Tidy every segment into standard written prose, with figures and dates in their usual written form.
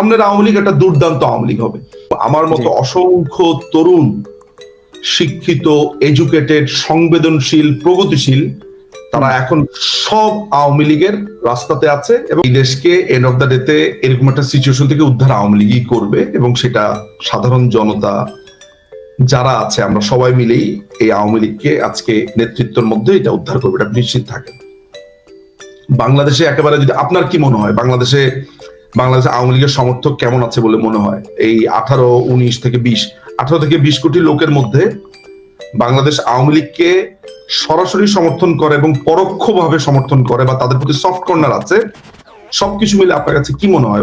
সামনের আওয়ামী লীগ একটা দুর্দান্ত আওয়ামী লীগ হবে। আমার মতো অসংখ্য তরুণ, শিক্ষিত, এডুকেটেড, সংবেদনশীল, প্রগতিশীল, তারা এখন সব আওয়ামী লীগের রাস্তাতে আছে এবং এই দেশকে এন্ড অফ দ্য ডেতে এরকম একটা সিচুয়েশন থেকে উদ্ধার আওয়ামী লীগই করবে এবং সেটা সাধারণ জনতা যারা আছে আমরা সবাই মিলেই এই আওয়ামী লীগকে আজকে নেতৃত্বের মধ্যে এটা উদ্ধার করবে, এটা নিশ্চিত থাকে। বাংলাদেশে একেবারে যদি আপনার কি মনে হয় বাংলাদেশে আওয়ামী লীগের সমর্থক কেমন আছে বলে মনে হয়? এই 18, 19 থেকে 18 থেকে 20 কোটি লোকের মধ্যে বাংলাদেশ আওয়ামী লীগকে সরাসরি সমর্থন করে এবং পরোক্ষভাবে সমর্থন করে বা তাদের প্রতি সফট কর্নার আছে, সবকিছু মিলে আপনার কাছে কি মনে হয়?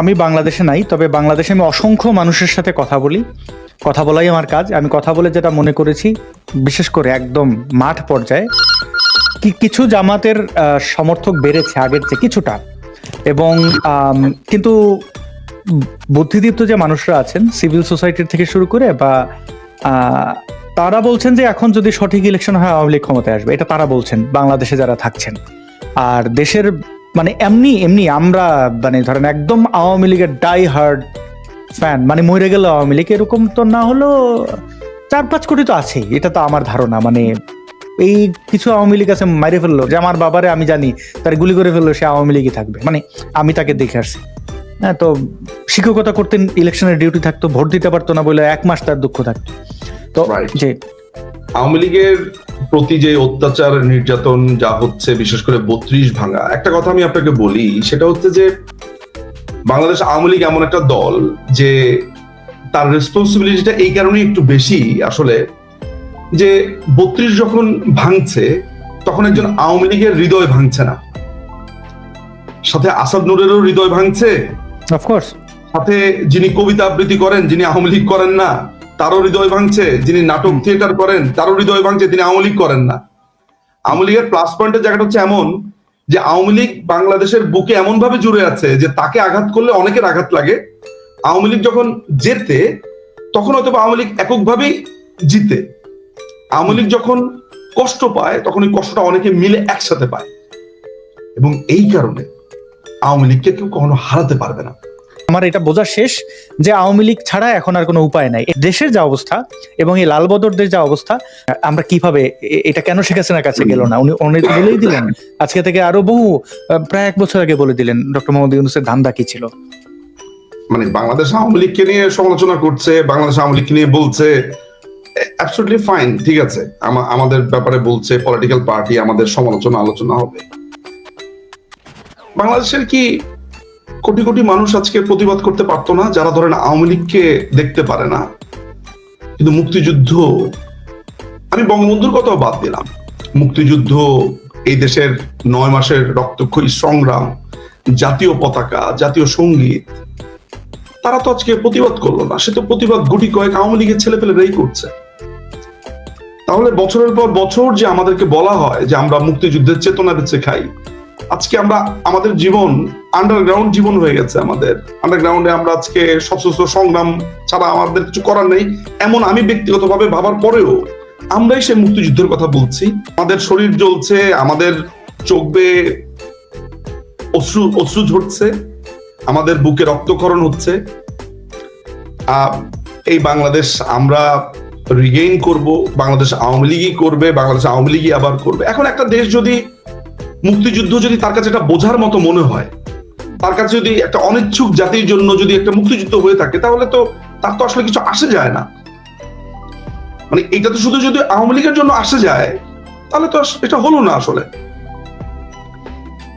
আমি বাংলাদেশে নাই, তবে বাংলাদেশে আমি অসংখ্য মানুষের সাথে কথা বলাই আমার কাজ। আমি কথা বলে যেটা মনে করেছি, বিশেষ করে একদম মাঠ পর্যায়ে কিছু জামাতের সমর্থক বেড়েছে আগের চেয়ে কিছুটা, এবং কিন্তু বুদ্ধিদীপ্ত যে মানুষরা আছেন সিভিল সোসাইটির থেকে শুরু করে বা তারা বলছেন যে এখন যদি সঠিক ইলেকশন হয় আওয়ামী লীগ ক্ষমতায় আসবে, এটা তারা বলছেন বাংলাদেশে যারা থাকছেন। আর দেশের মানে এমনি আমরা মানে ধরেন একদম আওয়ামী লীগের ডাই হার্ড ফ্যান, মানে মরে গেল আওয়ামী লীগ এরকম তো না হলেও 4-5 কোটি তো আছেই, এটা তো আমার ধারণা। মানে এই কিছু আওয়ামী লীগ আছে মাইরে ফেললো, যে আমার বাবারে আমি জানি তার গুলি করে ফেললো, সে আওয়ামী লীগই থাকবে, মানে আমি তাকে দেখে আসছি। হ্যাঁ, তো শিক্ষকতা করতেন, ইলেকশনের ডিউটি থাকতো, ভোট দিতে পারতো না বলে 1 মাস তার দুঃখ থাকতো। তো যে আওয়ামী লীগের প্রতি যে অত্যাচার নির্যাতন যা হচ্ছে, বিশেষ করে 32 ভাঙা, একটা কথা আমি আপনাকে বলি, সেটা হচ্ছে যে বাংলাদেশ আওয়ামী লীগ এমন একটা দল যে তার রেসপন্সিবিলিটিটা এই কারণে একটু বেশি আসলে, যে 32 যখন ভাঙছে তখন একজন আওয়ামী লীগের হৃদয় ভাঙছে না, সাথে আসাদ নূরেরও হৃদয় ভাঙছে, অফকোর্স সাথে যিনি কবিতা আবৃত্তি করেন, যিনি আওয়ামী লীগ করেন না তারও হৃদয় ভাঙছে, যিনি নাটক থিয়েটার করেন তারও হৃদয় ভাঙছে, তিনি আওয়ামী লীগ করেন না। আওয়ামী লীগের প্লাস পয়েন্টের জায়গাটা হচ্ছে এমন যে আওয়ামী লীগ বাংলাদেশের বুকে এমন ভাবে জুড়ে আছে যে তাকে আঘাত করলে অনেকের আঘাত লাগে। আওয়ামী লীগ যখন জেতে তখন হয়তো আওয়ামী লীগ এককভাবেই জিতে, আওয়ামী লীগ যখন কষ্ট পায় তখন ওই কষ্টটা অনেকে মিলে একসাথে পায়, এবং এই কারণে আওয়ামী লীগকে কেউ কখনো হারাতে পারবে না। আমার এটা বোঝা শেষ যে আওয়ামী লীগ ছাড়া এখন আর কোনো উপায় নাই। দেশের যা অবস্থা এবং এই লালবদরদের যা অবস্থা, আমরা কিভাবে এটা কেন শেখ হাসিনার কাছে গেল না? উনি বলেই দিলেন আজকে থেকে আরো প্রায় 1 বছর আগে বলে দিলেন ডক্টর মোহাম্মদ ইউনূসের ধান্দা কি ছিল। মানে বাংলাদেশ আওয়ামী লীগকে নিয়ে সমালোচনা করছে, বাংলাদেশ আওয়ামী লীগকে নিয়ে বলছে, অ্যাবসলিউটলি ফাইন, ঠিক আছে, আমাদের ব্যাপারে বলছে, পলিটিক্যাল পার্টি, আমাদের সমালোচনা আলোচনা হবে। বাংলাদেশের কি কোটি কোটি মানুষ আজকে প্রতিবাদ করতে পারতো না, যারা ধরেন আওয়ামী লীগকে দেখতে পারে না? কিন্তু মুক্তিযুদ্ধ, আমি বঙ্গবন্ধুর কথাও বাদ দিলাম, মুক্তিযুদ্ধ, এই দেশের 9 মাসের রক্তক্ষয়ী সংগ্রাম, জাতীয় পতাকা, জাতীয় সঙ্গীত, তারা তো আজকে প্রতিবাদ করলো না, সে তো প্রতিবাদ গুটি কয়েক আওয়ামী লীগের ছেলেপেলেরাই করছে। তাহলে বছরের পর বছর যে আমাদেরকে বলা হয় যে আমরা মুক্তিযুদ্ধের চেতনা বেঁচে খাই, আজকে আমাদের জীবন আন্ডারগ্রাউন্ড জীবন হয়ে গেছে। আমাদের আন্ডারগ্রাউন্ডে আমরা আজকে সশস্ত্র সংগ্রাম ছাড়া আমাদের কিছু করার নেই, এমন আমি ব্যক্তিগতভাবে ভাবার পরেও আমরাই সেই মুক্তিযুদ্ধের কথা বলছি। আমাদের শরীর জ্বলছে, আমাদের চোখ বেয়ে অশ্রু ঝরছে, আমাদের বুকে রক্তক্ষরণ হচ্ছে। এই বাংলাদেশ আমরা রিগেইন করব, বাংলাদেশ আওয়ামী লীগই করবে, বাংলাদেশ আওয়ামী লীগই আবার করবে। এখন একটা দেশ যদি মুক্তিযুদ্ধ যদি তার কাছে এটা বোঝার মতো মনে হয়, তার কাছে যদি একটা অনিচ্ছুক জাতির জন্য যদি একটা মুক্তিযুদ্ধ হয়ে থাকে, তাহলে তো তার তো আসলে কিছু আসে যায় না। মানে এটা তো শুধু যদি আওয়ামী লীগের জন্য আসে যায় তাহলে তো এটা হলো না। আসলে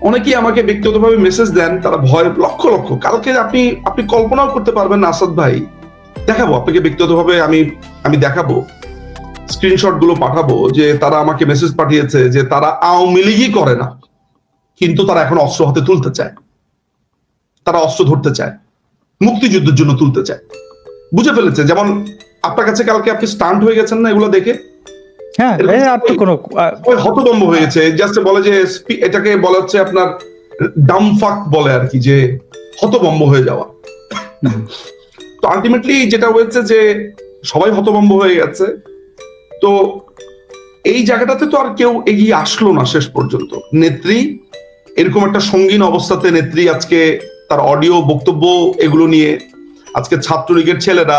অনেকেই আমাকে ব্যক্তিগতভাবে মেসেজ দেন, তারা ভয়, লক্ষ লক্ষ, কালকে আপনি কল্পনাও করতে পারবেন না আসাদ ভাই, দেখাবো আপনাকে ব্যক্তিগতভাবে, আমি দেখাবো, স্ক্রিনশট গুলো পাঠাবো, যে তারা আমাকে মেসেজ পাঠিয়েছে যে তারা আওয়ামী লীগই করে না, কিন্তু তারা এখন অস্ত্র হাতে তুলতে চায়, তারা অস্ত্র ধরতে চায়, মুক্তিযুদ্ধের জন্য তুলতে চায়, বুঝে ফেলেছে। যেমন আপনার কাছে কালকে আপনি স্টান্ট হয়ে গেছেন না এগুলো দেখে? হ্যাঁ, হতভম্ব হয়েছে, জাস্ট বলে যে এটাকে বলা হচ্ছে আপনার ডামফাক বলে আর কি, যে হতভম্ব হয়ে যাওয়া। তো আলটিমেটলি যেটা হয়েছে যে সবাই হতভম্ব হয়ে গেছে। তো এই জায়গাটাতে তো আর কেউ এগিয়ে আসলো না শেষ পর্যন্ত। নেত্রী এরকম একটা সঙ্গীন অবস্থাতে নেত্রী আজকে তার অডিও বক্তব্য এগুলো নিয়ে আজকে ছাত্রলীগের ছেলেরা,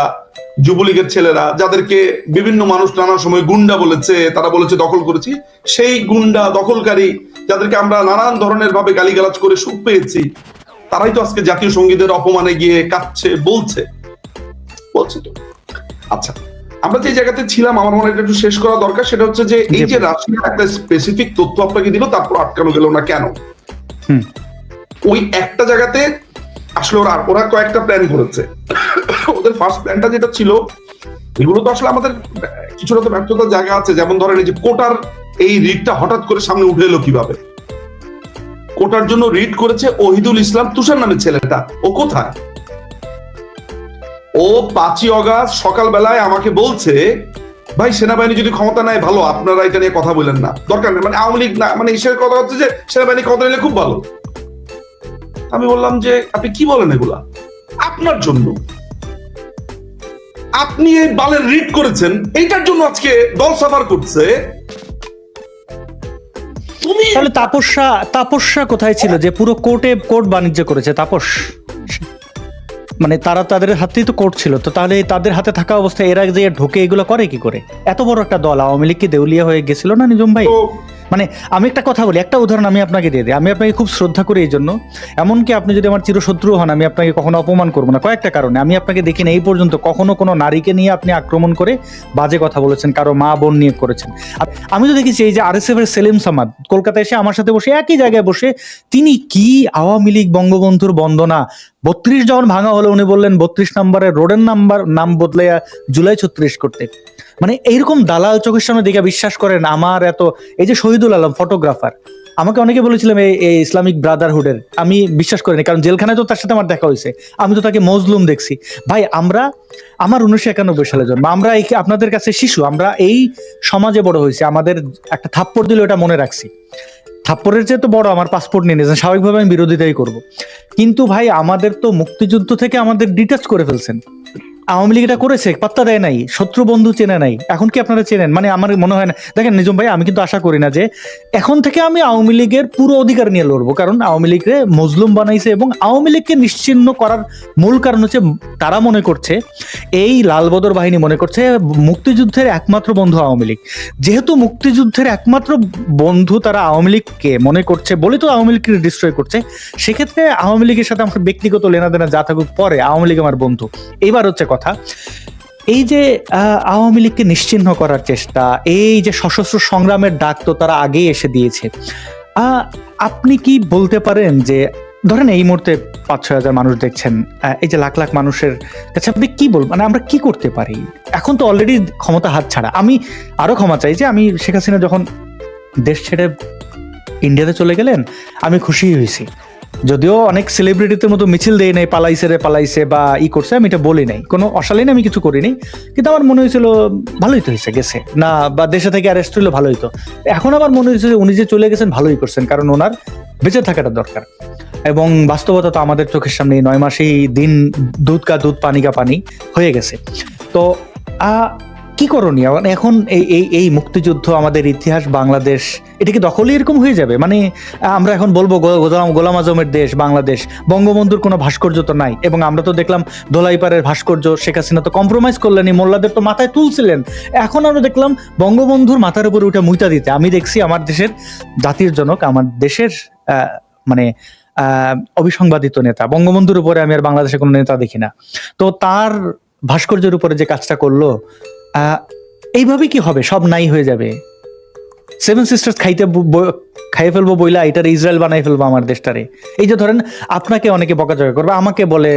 যুবলীগের ছেলেরা, যাদেরকে বিভিন্ন মানুষ নানা সময় গুন্ডা বলেছে, তারা বলেছে দখল করেছি, সেই গুন্ডা দখলকারী যাদেরকে আমরা নানান ধরনের ভাবে গালিগালাজ করে সুখ পেয়েছি, তারাই তো আজকে জাতীয় সঙ্গীতের অপমানে গিয়ে কাঁদছে, বলছে তো। আচ্ছা, আমরা যে জায়গাতে ছিলাম, আমার মনে হয় একটু শেষ করা দরকার। সেটা হচ্ছে যে এই যে রাশিয়া একটা স্পেসিফিক তথ্য আপনাকে দিল, তারপর আটকানো গেল না কেন? ওই একটা জায়গাতে আসলে ওরা কয়েকটা প্ল্যান করেছে। ওদের ফার্স্ট প্ল্যানটা যেটা ছিল, এগুলো তো আসলে আমাদের কিছুটা তো ব্যর্থতার জায়গা আছে। যেমন ধরেন এই যে কোটার এই রিটটা হঠাৎ করে সামনে উঠে এলো কিভাবে? কোটার জন্য রিট করেছে ওহিদুল ইসলাম তুষার নামের ছেলেটা। ও কোথায়? ও 5ই অগাস্ট সকালবেলায় আমাকে বলছে, ভাই সেনাবাহিনী যদি ক্ষমতা নেয় ভালো, আপনারা এটা নিয়ে কথা বলেন না, দরকার নেই, মানে আওয়ামী লীগ না, মানে এসের কথা হচ্ছে যে সেনাবাহিনী ক্ষমতা নিলে খুব ভালো। আমি বললাম যে আপনি কি বলেন এগুলা? আপনার জন্য, আপনি এই বালের রিট করেছেন, এইটার জন্য আজকে দল সাফার করছে। তাহলে তাপস্যা কোথায় ছিল যে পুরো কোর্ট বাণিজ্য করেছে তাপস? মানে তারা তাদের হাতেই তো কোর্ট ছিল, তো তাহলে তাদের হাতে থাকা অবস্থায় এরা যে ঢোকে এগুলো করে কি করে? এত বড় একটা দল, আওয়ামী লীগ কি দেউলিয়া হয়ে গেছিল না নিজম ভাই? মানে আমি একটা কথা বলি, একটা উদাহরণ আমি আপনাকে দিয়ে দিই। আমি আপনাকে খুব শ্রদ্ধা করি এই জন্য, এমনকি আপনি যদি আমার চিরশত্রু হন, আমি আপনাকে কখনো অপমান করবো না কয়েকটা কারণে। আমি আপনাকে দেখি না এই পর্যন্ত কখনো কোনো নারীকে নিয়ে আপনি আক্রমণ করে বাজে কথা বলেছেন, কারো মা বোন নিয়ে করেছেন। আমি তো দেখেছি এই যে RSF এর সেলিম সামাদ কলকাতায় এসে আমার সাথে বসে একই জায়গায় বসে তিনি কি আওয়ামী লীগ বঙ্গবন্ধুর বন্দনা 32 যখন ভাঙা হলো, উনি বললেন 32 নম্বরের রোডের নাম বদলে জুলাই 36 করতে। মানে এইরকম দালাল চোখের সামনে দেখে বিশ্বাস করেন আমার এত, এই যে শহীদুল আলম ফটোগ্রাফার, আমাকে অনেকে বলেছিলাম এই ইসলামিক ব্রাদারহুডের, আমি বিশ্বাস করিনি, কারণ জেলখানায় তো তার সাথে আমার দেখা হয়েছে, আমি তো তাকে মজলুম দেখছি। ভাই আমার 1991 সালে জন্ম, আমরা আপনাদের কাছে শিশু, আমরা এই সমাজে বড় হয়েছি, আমাদের একটা থাপ্পড় দিলে ওটা মনে রাখছি। থাপ্পড়ের চেয়ে তো বড় আমার পাসপোর্ট নিয়ে নিয়েছেন, স্বাভাবিকভাবে আমি বিরোধিতাই করব। কিন্তু ভাই আমাদের তো মুক্তিযুদ্ধ থেকে আমাদের ডিটাচ করে ফেলছেন। আওয়ামী লীগ এটা করেছে, পাত্তা দেয় নাই, শত্রু বন্ধু চেনে নাই। এখন কি আপনারা চেনেন? মানে আমার মনে হয় না। দেখেন নিজম ভাই, আমি কিন্তু আশা করি না যে এখন থেকে আমি আওয়ামী লীগের পুরো অধিকার নিয়ে লড়বো, কারণ আওয়ামী লীগকে মজলুম বানাইছে এবং আওয়ামী লীগকে নিশ্চিহ্ন করার মূল কারণ হচ্ছে তারা মনে করছে, এই লালবদর বাহিনী মনে করছে মুক্তিযুদ্ধের একমাত্র বন্ধু আওয়ামী লীগ। যেহেতু মুক্তিযুদ্ধের একমাত্র বন্ধু তারা আওয়ামী লীগকে মনে করছে বলে তো আওয়ামী লীগকে ডিস্ট্রয় করছে। সেক্ষেত্রে আওয়ামী লীগের সাথে আমার ব্যক্তিগত লেনাদেনা যা থাকুক পরে, আওয়ামী লীগ আমার বন্ধু। এবার হচ্ছে কথা, এই যে আওয়ামী লীগকে নিশ্চিহ্ন করার চেষ্টা, এই যে সশস্ত্র সংগ্রামের ডাক তো তারা আগেই এসে দিয়েছে। আপনি কি বলতে পারেন যে ধরেন এই মুহূর্তে 5-6 হাজার মানুষ দেখছেন, এই যে লাখ লাখ মানুষের কাছে আপনি কি বলবেন? মানে আমরা কি করতে পারি? এখন তো অলরেডি ক্ষমতা হাত ছাড়া। আমি আরো ক্ষমা চাই যে আমি শেখ হাসিনা যখন দেশ ছেড়ে ইন্ডিয়াতে চলে গেলেন আমি খুশি হয়েছি, যদিও অনেক সেলিব্রিটিদের মতো মিছিল দেয় নাই, পালাইছে বা করছে, আমি এটা বলি নাই, কোনো অশালীন আমি কিছু করিনি, কিন্তু আমার মনে হয়েছিল ভালোই তো হয়েছে গেছে না, বা দেশে থেকে অ্যারেস্ট হইলো ভালোই তো। এখন আবার মনে হয়েছে উনি যে চলে গেছেন ভালোই করছেন, কারণ ওনার বেঁচে থাকাটা দরকার। এবং বাস্তবতা তো আমাদের চোখের সামনে 9 মাসেই দিন দুধ কা দুধ পানি কা পানি হয়ে গেছে। তো কি করণীয় এখন? এই মুক্তিযুদ্ধ, আমাদের ইতিহাস, বাংলাদেশ, এটা কি দখলই এরকম হয়ে যাবে? মানে আমরা এখন বলবো গোলাম আজমের দেশ বাংলাদেশ, বঙ্গবন্ধুর কোনো ভাস্কর্য তো নাই। এবং আমরা তো দেখলাম ধোলাইপাড়ের ভাস্কর্য শেখ হাসিনা তো কম্প্রোমাইজ করলেন, মোল্লাদের তো মাথায় তুলছিলেন। এখন আমরা দেখলাম বঙ্গবন্ধুর মাথার উপরে উঠে মুইতা দিতে। আমি দেখছি আমার দেশের জাতির জনক, আমার দেশের মানে অবিসংবাদিত নেতা, বঙ্গবন্ধুর উপরে আমি আর বাংলাদেশে কোনো নেতা দেখি না। তো তার ভাস্কর্যের উপরে যে কাজটা করলো, এইভাবে কি হবে? সব নাই হয়ে যাবে? 7 সিস্টার্স খাইয়ে ফেলবো বইলা এটার ইসরায়েল বানাই ফেলবো আমার দেশটারে। এই যে ধরেন আপনাকে অনেকে বকাঝকা করবে, আমাকে বলে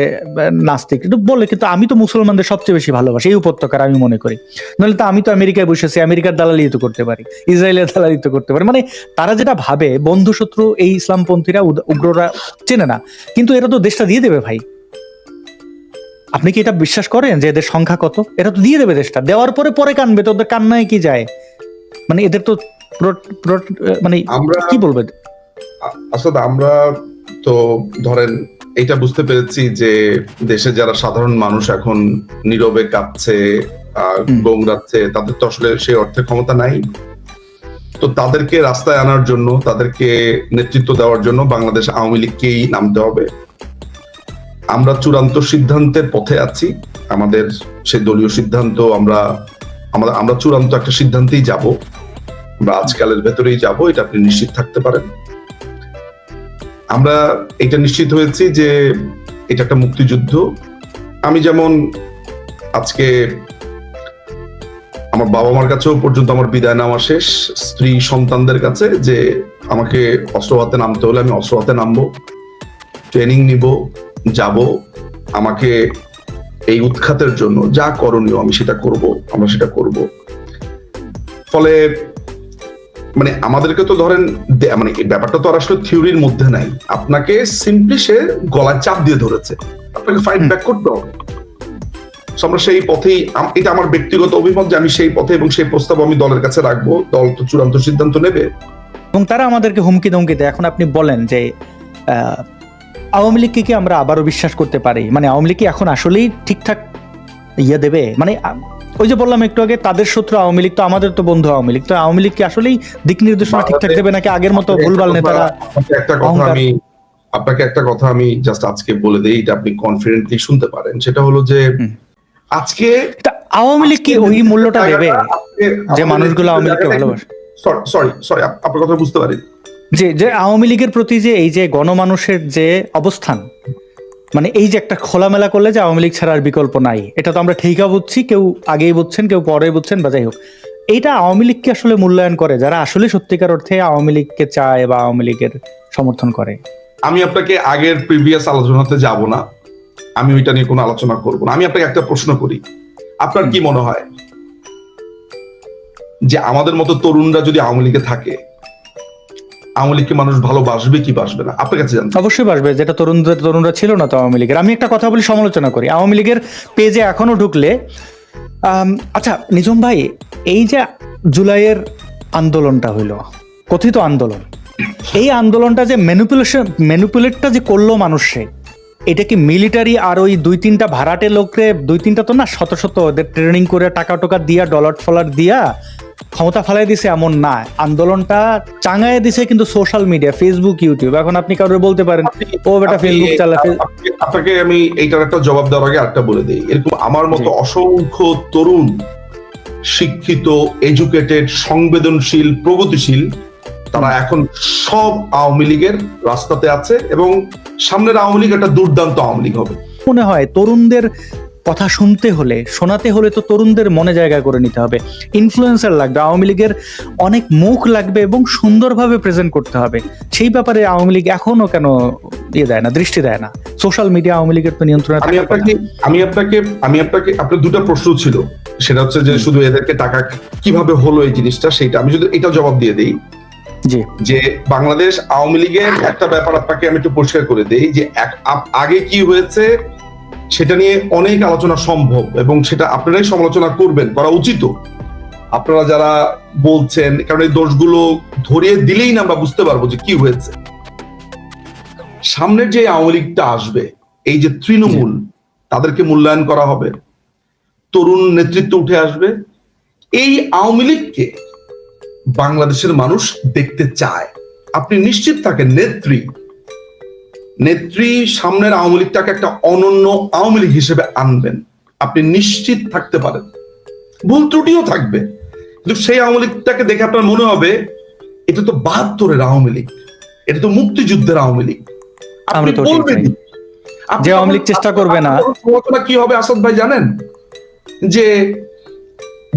নাস্তিক, একটু বলে, কিন্তু আমি তো মুসলমানদের সবচেয়ে বেশি ভালোবাসি এই উপত্যকার, আমি মনে করি। নাহলে তো আমি তো আমেরিকায় বসেছি, আমেরিকার দালালি তো করতে পারি, ইসরায়েলের দালালি তো করতে পারি। মানে তারা যেটা ভাবে বন্ধু শত্রু এই ইসলামপন্থীরা উগ্ররা চেনে না, কিন্তু এরা তো দেশটা দিয়ে দেবে ভাই। আপনি কি এটা বিশ্বাস করেন যে এদের সংখ্যা কত? এরা তো দিয়ে দেবে দেশটা, দেওয়ার পরে কানবে, তো ওদের কান্নায় কি যায়? মানে এদের তো মানে কি বলবে? আসলে আমরা তো ধরেন এটা বুঝতে পেরেছি যে দেশে যারা সাধারণ মানুষ এখন নীরবে কাঁদছে, গোংরাচ্ছে, তাদের তো আসলে সেই অর্থে ক্ষমতা নাই। তো তাদেরকে রাস্তায় আনার জন্য, তাদেরকে নেতৃত্ব দেওয়ার জন্য বাংলাদেশ আওয়ামী লীগকেই নামতে হবে। আমরা চূড়ান্ত সিদ্ধান্তের পথে আছি। আমাদের সেই দলীয় সিদ্ধান্ত আমরা চূড়ান্ত একটা সিদ্ধান্তেই যাব, আমরা আজকালের ভেতরেই যাব, এটা আপনি নিশ্চিত থাকতে পারেন। আমরা এটা নিশ্চিত হয়েছি যে এটা একটা মুক্তিযুদ্ধ। আমি যেমন আজকে আমার বাবা মার কাছেও পর্যন্ত আমার বিদায় নেওয়া শেষ, স্ত্রী সন্তানদের কাছে, যে আমাকে অস্ত্র হাতে নামতে হলে আমি অস্ত্র হাতে নামবো, ট্রেনিং নিব, যাব। আমাকে এই উৎখাতের জন্য যা করণীয় আমি সেটা করব, আমরা সেটা করব। ফলে মানে আমাদেরকে তো ধরেন মানে এই ব্যাপারটা তো আর আসলে থিওরির মধ্যে নাই, আপনাকে সিম্পলি সে গলায় চাপ দিয়ে ধরেছে, আপনাকে ফাইট ব্যাক করতে হবে। আমরা সেই পথেই, এটা আমার ব্যক্তিগত অভিমত যে আমি সেই পথে এবং সেই প্রস্তাব আমি দলের কাছে রাখবো, দল তো চূড়ান্ত সিদ্ধান্ত নেবে। এবং তারা আমাদেরকে হুমকি ধমকি দেয়। এখন আপনি বলেন যে আওয়ামী লীগকে কি আমরা আবারও বিশ্বাস করতে পারি? মানে আওয়ামী লীগ কি এখন আসলেই ঠিকঠাক দেবে? মানে ওই যে বললাম একটু আগে, তাদের শত্রু আওয়ামী লীগ, তো আমাদের তো বন্ধু আওয়ামী লীগ, তো আওয়ামী লীগ কি আসলেই দিক নির্দেশনা ঠিকঠাক দেবে, নাকি আগের মতো ভুলভাল নেতারা? আপনাকে একটা কথা আমি জাস্ট আজকে বলে দেই, এটা আপনি কনফিডেন্টলি শুনতে পারেন। সেটা হলো যে আজকে আওয়ামী লীগ কি ওই মূল্যটা দেবে যে মানুষগুলো আওয়ামী লীগকে ভালোবাসে? সরি আপনার কথা বুঝতে পারি যে আওয়ামী লীগের প্রতি যে এই যে গণমানুষের যে অবস্থান, মানে এই যে একটা খোলামেলা করলে যে আওয়ামী লীগ ছাড়া আর বিকল্প নাই, এটা তো আমরা ঠিকই বুঝছি, কেউ আগেই বুঝছেন, কেউ পরে বুঝছেন, বা যাই হোক, এইটা আওয়ামী লীগকে আসলে মূল্যায়ন করে যারা আসলে সত্যিকার অর্থে আওয়ামী লীগকে চায় বা আওয়ামী লীগের সমর্থন করে। আমি আপনাকে আগের প্রিভিয়াস আলোচনাতে যাব না, আমি ওইটা নিয়ে কোনো আলোচনা করব না। আমি আপনাকে একটা প্রশ্ন করি, আপনার কি মনে হয় যে আমাদের মতো তরুণরা যদি আওয়ামী লীগে থাকে, আওয়ামী লীগকে মানুষ ভালোবাসবে কি বাসবে না? আপনার কাছে জানতে। অবশ্যই বাসবে, যেটা তরুণরা ছিল না তো আওয়ামী লীগের। আমি একটা কথা বলি, সমালোচনা করি আওয়ামী লীগের পেজে এখনো ঢুকলে। আচ্ছা নিজাম ভাই, এই যে জুলাইয়ের আন্দোলনটা হইলো, কথিত আন্দোলন, এই আন্দোলনটা যে ম্যানিপুলেটটা যে করলো মানুষে, এটা কি মিলিটারি আর ওই 2-3টা ভাড়াটে লোকরে, 2-3টা তো না, শত ওদের ট্রেনিং করে টাকা দিয়া ডলার ফলার দিয়া ক্ষমতা ফেলাই দিছে এমন না, আন্দোলনটা চাঙায় দিছে কিন্তু সোশ্যাল মিডিয়া, ফেসবুক, ইউটিউব। এখন আপনি কাউকে বলতে পারেন ও বেটা ফেসবুক চালা। আপনাকে আমি এইটার একটা জবাব দেওয়ার আগে আরেকটা বলে দিই, এরকম আমার মতো অসংখ্য তরুণ, শিক্ষিত, এডুকেটেড, সংবেদনশীল, প্রগতিশীল, তারা এখন সব আওয়ামী লীগের রাস্তাতে আছে এবং সামনের আওয়ামী লীগ একটা দুর্দান্ত আওয়ামী লীগ হবে। মনে হয় তরুণদের কথা শোনাতে হলে তো তরুণদের মনে জায়গা করে নিতে হবে, ইনফ্লুয়েন্সার লাগবে, আওয়ামী লীগের অনেক মুখ লাগবে এবং সুন্দরভাবে প্রেজেন্ট করতে হবে। সেই ব্যাপারে আওয়ামী লীগ এখনো কেন দেয় না, দৃষ্টি দেয় না? সোশ্যাল মিডিয়া আওয়ামী লীগের তো নিয়ন্ত্রণে থাকে। আমি আপনাকে আপনার দুটো প্রশ্ন ছিল, সেটা হচ্ছে যে শুধু এদেরকে টাকা কিভাবে হলো এই জিনিসটা, সেইটা আমি যদি এটা জবাব দিয়ে দিই যে বাংলাদেশ আওয়ামী লীগের একটা ব্যাপার আপনাকে আমি একটু পরিষ্কার করে দেই, যে আগে কি হয়েছে সেটা নিয়ে অনেক আলোচনা সম্ভব এবং সেটা আপনারাই সমালোচনা করবেন, করা উচিত। আপনারা যারা বলছেন, কারণ এই দোষগুলো ধরিয়ে দিলেই না আমরা বুঝতে পারবো যে কি হয়েছে। সামনের যে আওয়ামী লীগটা আসবে, এই যে তৃণমূল, তাদেরকে মূল্যায়ন করা হবে, তরুণ নেতৃত্ব উঠে আসবে। এই আওয়ামী লীগকে বাংলাদেশের মানুষ দেখতে চায়, আপনি নিশ্চিত থাকেন। নেত্রী সামনের আওয়ামী লীগটাকে একটা অনন্য আওয়ামী লীগ হিসেবে আনবেন, আপনি নিশ্চিত থাকতে পারেন। ভুল ত্রুটিও থাকবে, কিন্তু সেই আওয়ামী লীগটাকে দেখে আপনার মনে হবে এটা তো 72-এর আওয়ামী লীগ, এটা তো মুক্তিযুদ্ধের আওয়ামী লীগ। আপনি বলবেন যে আওয়ামী লীগ চেষ্টা করবে না। সমালোচনা কি হবে আসাদ ভাই জানেন? যে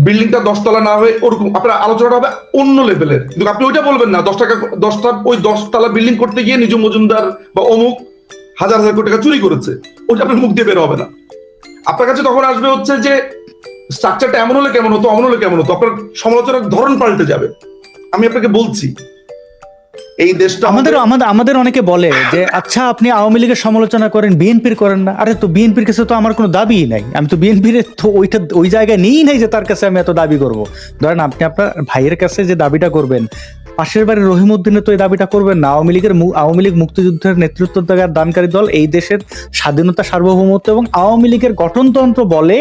বিল্ডিংটা 10 তলা না হয়ে ওরকম আপনার আলোচনাটা হবে অন্য লেভেলের, কিন্তু আপনি ওইটা বলবেন না 10 তলা বিল্ডিং করতে গিয়ে নিজম মজুমদার বা অমুক হাজার কোটি টাকা চুরি করেছে, ওইটা আপনার মুখ দিয়ে বের হবে না। আপনার কাছে তখন আসবে হচ্ছে যে স্ট্রাকচারটা এমন হলে কেমন হতো, অমন হলে কেমন হতো, আপনার সমালোচনার ধরন পাল্টে যাবে। আমি আপনাকে বলছি, এই দেশটা আমাদের অনেকে বলে যে আচ্ছা আপনি আওয়ামী লীগের সমালোচনা করেন, বিএনপির করেন না। আরে তো বিএনপির কাছে তো আমার কোনো দাবিই নাই, আমি তো বিএনপির তো ওই জায়গায় নিয়েই নাই যে তার কাছে আমি এত দাবি করব। ধরেন আপনি আপনার ভাইয়ের কাছে যে দাবিটা করবেন, পাশের বাড়ির রহিমউদ্দিনে তো এই দাবিটা করবেন না। আওয়ামী লীগ মুক্তিযুদ্ধের নেতৃত্ব দানকারী দল, এই দেশের স্বাধীনতা, সার্বভৌমত্ব এবং আওয়ামী লীগের গঠনতন্ত্র বলে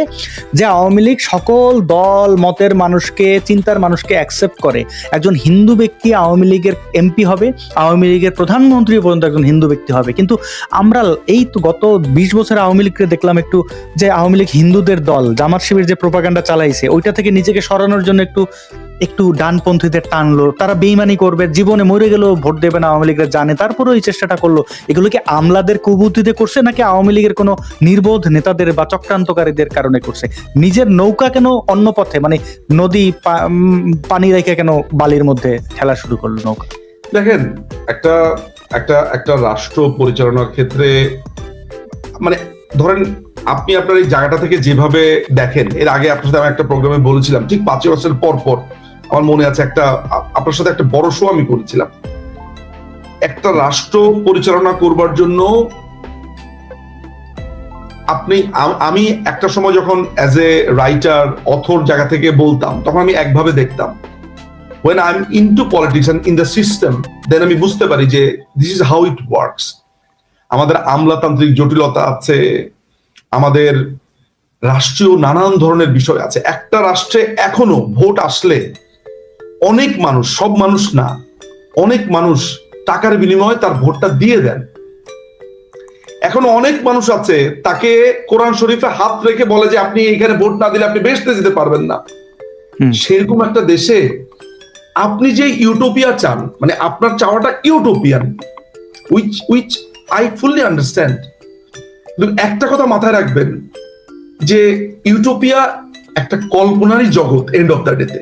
যে আওয়ামী লীগ সকল দল মতের মানুষকে, চিন্তার মানুষকে অ্যাকসেপ্ট করে। একজন হিন্দু ব্যক্তি আওয়ামী লীগের এমপি হবে, আওয়ামী লীগের প্রধানমন্ত্রী পর্যন্ত একজন হিন্দু ব্যক্তি হবে। কিন্তু আমরা এই তো গত 20 বছর আওয়ামী লীগকে দেখলাম একটু যে আওয়ামী লীগ হিন্দুদের দল, জামাত শিবির যে প্রোপাগান্ডা চালাইছে ওইটা থেকে নিজেকে সরানোর জন্য একটু ডানপন্থীদের টানলো। তারা বেইমানি করবে, জীবনে মরে গেলেও ভোট দেবে না আওয়ামী লীগের জানে, তারপরেও এই চেষ্টাটা করলো। এগুলো কি আমলাদের কুবুদ্ধিতে করছে নাকি আওয়ামী লীগের কোনো নির্বোধ নেতাদের বা চক্রান্তকারীদের কারণে করছে? নিজের নৌকা কেন অন্য পথে, মানে নদী পানি রেখে কেন বালির মধ্যে ঠেলা শুরু করলো নৌকা? দেখেন, একটা একটা একটা রাষ্ট্র পরিচালনার ক্ষেত্রে, মানে ধরেন আপনি আপনার এই জায়গাটা থেকে যেভাবে দেখেন, এর আগে আপনার সাথে আমি একটা প্রোগ্রামে বলেছিলাম, ঠিক 5 বছর পর আমার মনে আছে আপনার সাথে একটা বড় শো আমি করেছিলাম। একটা রাষ্ট্র পরিচালনা করবার জন্য আমি একটা সময় যখন অ্যাজ এ রাইটার, অথর জায়গা থেকে বলতাম, তখন আমি একভাবে দেখতাম। when I'm into politics and in the system, then আমি বুঝতে পারি যে this is how it works. আমাদের আমলাতান্ত্রিক জটিলতা আছে, আমাদের রাষ্ট্রীয় নানান ধরনের বিষয় আছে। একটা রাষ্ট্রে এখনো ভোট আসলে অনেক মানুষ, সব মানুষ না, অনেক মানুষ টাকার বিনিময়ে তার ভোটটা দিয়ে দেন। এখন অনেক মানুষ আছে তাকে কোরআন শরীফে হাত রেখে বলে যে আপনি এইখানে ভোট না দিলে আপনি বেহেশতে যেতে পারবেন না। সেরকম একটা দেশে আপনি যে ইউটোপিয়া চান, মানে আপনার চাওয়াটা utopian, which I fully understand. একটা কথা মাথায় রাখবেন যে ইউটোপিয়া একটা কল্পনারই জগৎ এন্ড অফ দ্য ডেতে।